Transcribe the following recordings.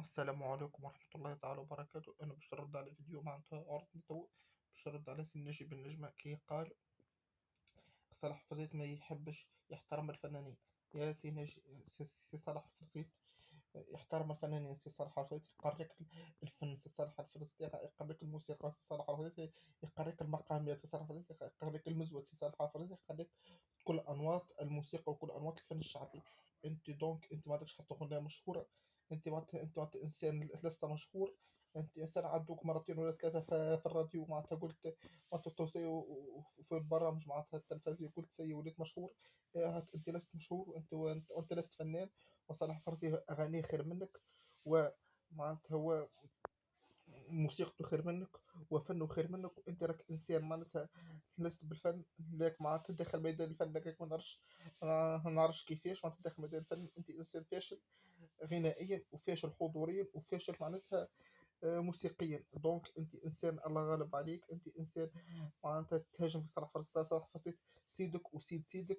السلام عليكم ورحمة الله تعالى وبركاته. أنا باش نرد على فيديو معناتها عرضني توا. باش نرد على سي نجيب النجمة كي قال صلاح فريد ما يحبش يحترم الفنانين. يا سي سي صلاح فريد يحترم الفنانين. سي صلاح الفريد يقريك الفن. سي صلاح الفريد يقريك الموسيقى. سي صلاح الفريد يقريك المقامات. سي صلاح الفريد يقريك المزود. سي صلاح الفريد يقريك كل أنواط الموسيقى وكل أنواط الفن الشعبي. أنت ما عندكش حتى أغنية مشهورة. أنت إنسان لست مشهور. أنت إنسان عدوك مرتين ولا ثلاثة في الراديو معناتها قلت معناتها التوصية وفي البرامج معناتها التلفزيون قلت سي وليت مشهور. أنت لست مشهور. وأنت لست فنان. وصلاح فرزي أغانيه خير منك. ومعناتها هو موسيقته خير منك وفنه خير منك. وانت راك انسان معناتها لست بالفن. لك معناتها تدخل ميدان الفن لكن ما نعرفش كيفاش معناتها تدخل ميدان الفن. انت انسان فاشل غنائيا وفاشل حضوريا وفاشل معناتها موسيقيا. دونك انت انسان الله غالب عليك. انت انسان معناتها تهاجم في صلاح فرصة. صلاح فرصة سيدك وسيد سيدك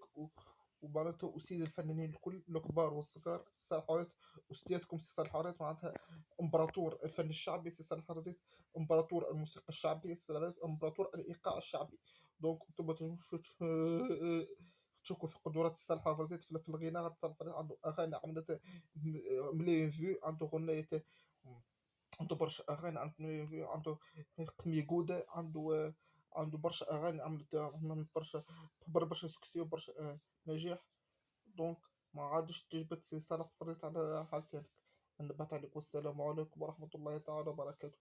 ومعناتها وسيد الفنانين الكل الكبار والصغار. سي صالح حوريت أستاذكم. سي صالح حوريت معناتها إمبراطور الفن الشعبي. سي صالح حوريت إمبراطور الموسيقى الشعبية. سي صالح حوريت إمبراطور الإيقاع الشعبي. دونك انتم ما تنجموش تشكوا في قدرات سي صالح حوريت في الغناء. صالح حوريت عنده أغاني عملت ملايين فيو. عنده أغنية عنده برشا أغاني عنده قمي جودة. عنده برشا أغاني عملت برشا سكسي وبرشا نجاح. دونك ما عادش تجبد سي صالح فريت على حسابك. نبات عليك والسلام عليكم ورحمة الله تعالى وبركاته.